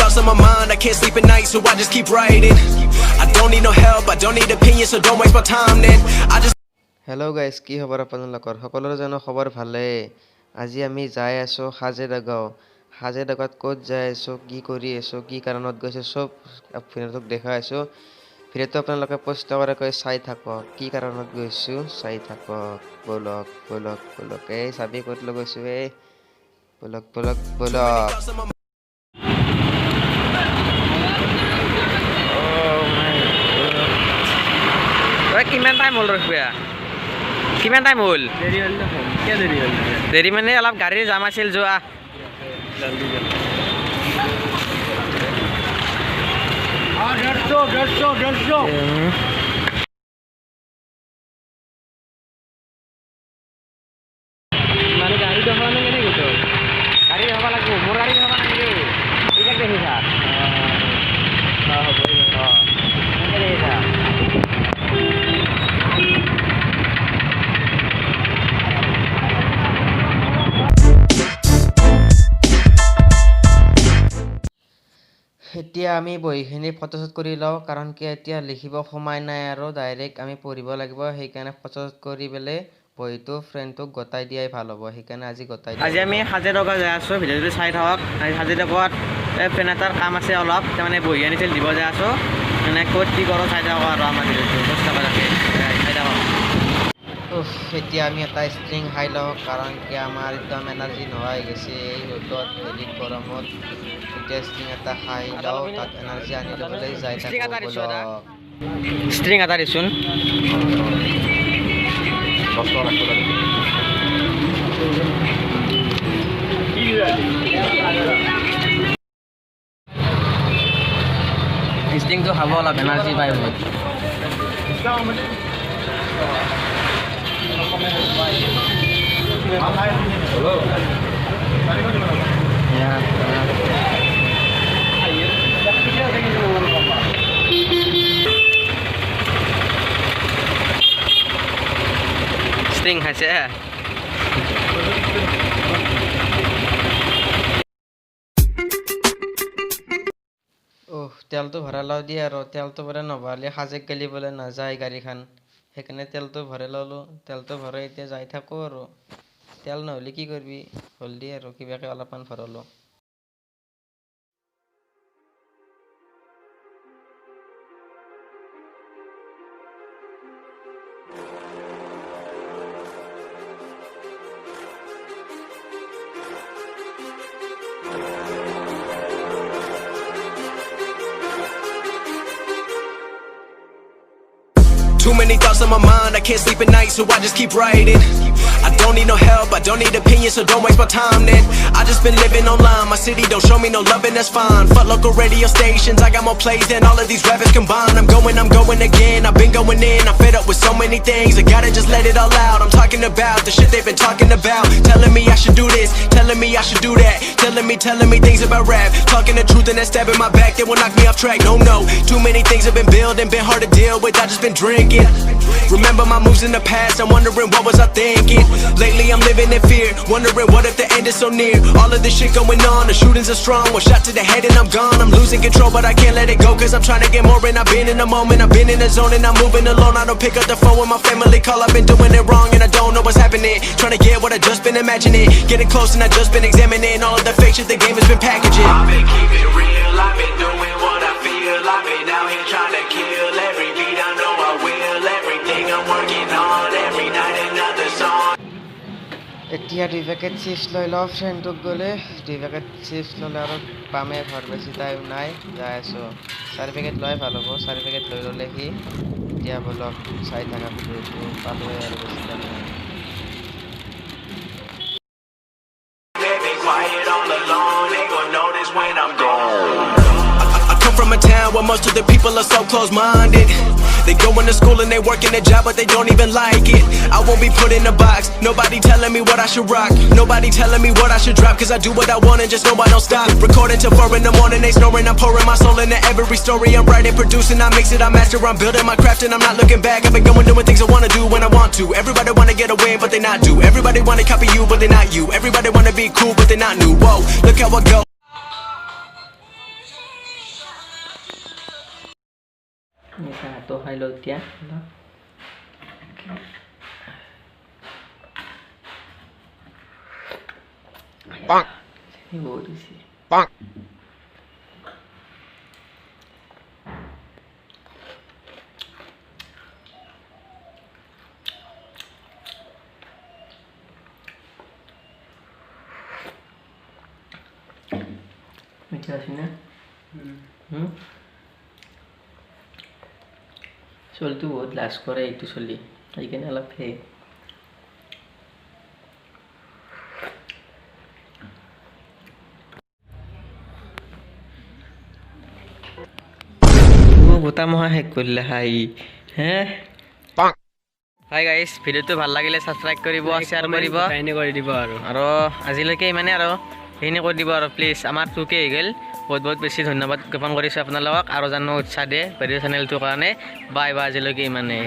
thoughts on my mind, I can't sleep at night, so I just keep writing. I don't need no help, I don't need opinions, so don't waste my time then. I just hello' guys, কি খবৰ আপোনালোকৰ? সকলোৰে জানো খবৰ ভালেই। আজি আমি যাই আছোঁ হাজেদাগাঁৱত ক'ত যাই আছোঁ, কি কৰি আছোঁ, কি কাৰণত গৈছোঁ, চব ভিডিঅ'টোক দেখাই আছোঁ। ভিডিঅ'টো আপোনালোকে কষ্ট কৰাকৈ চাই থাকক, কি কাৰণত গৈছোঁ চাই থাকক। বলক এই চাবি ক'ত লৈ গৈছোঁ, এই বলক। কিমান টাইম হ'ল ৰখিবা? কিমান টাইম হ'ল? দেৰি মানে অলপ গাড়ীৰ জাম আছিল যোৱা। মানে গাড়ী দেখাব কেনে গৈছ? গাড়ী দেখাব লাগিব, মোৰ গাড়ী দেখাব নালাগে। ঠিক আছে দেখিছা? হ'ব এনেকৈ দেখিছা? এতিয়া আমি বহিখিনি ফটোশ্বুট কৰি লওঁ, কাৰণ কি এতিয়া লিখিব সময় নাই আৰু ডাইৰেক্ট আমি পঢ়িব লাগিব। সেইকাৰণে ফটোশ্বুট কৰি পেলাই বহিটো ফ্ৰেণ্ডটোক গতাই দিয়াই ভাল হ'ব। সেইকাৰণে আজি আমি হাজেদাগাঁও যাই আছোঁ, ভিডিঅ'টো চাই থাকক। হাজেদাগাঁৱত ফেন এটাৰ কাম আছে অলপ, তাৰমানে বহি আনিছিল দিব যাই আছোঁ। মানে ক'ত কি কৰোঁ চাই থাকক আৰু আমাৰ ভিডিঅ'টো কষ্ট কৰাকৈ চাই থাকক। এতিয়া আমি এটা ষ্ট্ৰিং খাই লওঁ, কাৰণ কি আমাৰ একদম এনাৰ্জি নোহোৱা হৈ গৈছে এই ৰ'দত, হেৰিত গৰমত। এতিয়া ষ্ট্ৰিং এটা খাই লওঁ, তাত এনাৰ্জি আনি ল'বলৈ যাই ষ্ট্ৰিং এটা থাকোঁ। দিছোন ষ্ট্ৰিংটো খাব অলপ এনাৰ্জি পাই বহুত। ষ্ট্ৰিং খাইছে। তেলটো ভৰাই লওঁ দিয়ে আৰু তেলটো বোলে নভৰালে সাজেক গেলিবলৈ নাযায় গাড়ীখন। সেইকাৰণে তেলটো ভৰাই ল'লোঁ। তেলটো ভৰাই এতিয়া যাই থাকোঁ আৰু তেল নহ'লে কি কৰিবি, হ'ল দিয়ে আৰু কিবাকৈ অলপমান ভৰালোঁ। too many thoughts on my mind, I can't sleep at night, so I just keep writing. I don't need no help, I don't need opinions, so don't waste my time then. I just been living online, my city don't show me no love and that's fine. Fuck local radio stations, I got more plays than all of these rappers combined. I'm going again, I've been going in, I'm fed up with so many things, I gotta just let it all out. I'm talking about the shit they've been talking about, telling me I should do this, telling me I should do that, telling me things about rap, talking the truth and that stab in my back, they will knock me off track. No, too many things have been building, been hard to deal with, I just been drinking. Remember my moves in the past, I'm wondering what was I thinking. Lately I'm living in fear, wondering what if the end is so near. All of this shit going on, the shootings are strong, one shot to the head and I'm gone. I'm losing control but I can't let it go, cause I'm trying to get more. And I've been in the moment, I've been in the zone, and I'm moving alone. I don't pick up the phone when my family call, I've been doing it wrong and I don't know what's happening. Trying to get what I just been imagining, getting close and I just been examining all of the fake shit the game has been packaging. I've been keeping it real, I've been doing what I feel, I've been out here trying to kill every beat, I know I will, everything I'm working on, every night another song. এতিয়া 2 packet chips লৈ লওঁ ফ্ৰেণ্ডটোক গ'লে। 2 packet chips ল'লে আৰু পামে, ঘৰ বেছি time নাই, যাই আছোঁ। 4 পেকেট লৈ ভাল হ'ব, 4 পেকেট লৈ ল'লে সি। এতিয়া বলক চাই থাকা ভিডিঅ'টো, পালোৱে আৰু বেছি টাইম নাই। I come from a town where most of the people are so close-minded. They going to school and they working a job but they don't even like it. I won't be put in a box, nobody telling me what I should rock, nobody telling me what I should drop, cause I do what I want and just know I don't stop. Recording till 4 in the morning, they snoring, I'm pouring my soul into every story. I'm writing, producing, I mix it, I master, I'm building my craft and I'm not looking back. I've been going doing things I wanna do when I want to. Everybody wanna get away but they not do. Everybody wanna copy you but they not you. Everybody wanna be cool but they not new. Whoa, look how I go. চাহটো খাই লওঁ এতিয়া বহুত হৈছে মিঠা আছে না চলটো বহুত লাজ কৰে এইটো চলি সেইকাৰণে অলপ সেই গোটা মহা শেষ কৰিলে হাই হে হাই গাইজ ভিডিঅ'টো ভাল লাগিলে ছাবস্ক্ৰাইব কৰিব শ্বেয়াৰ কৰিব কৰি দিব আৰু আজিলৈকে ইমানে আৰু সেইখিনি কৰি দিব আৰু প্লিজ আমাৰ 2K হৈ গ'ল বহুত বহুত বেছি ধন্যবাদ জ্ঞাপন কৰিছোঁ আপোনালোকক আৰু জানো উৎসাহ দিয়ে ভিডিঅ' চেনেলটোৰ কাৰণে বাই বাই আজিলৈকে ইমানে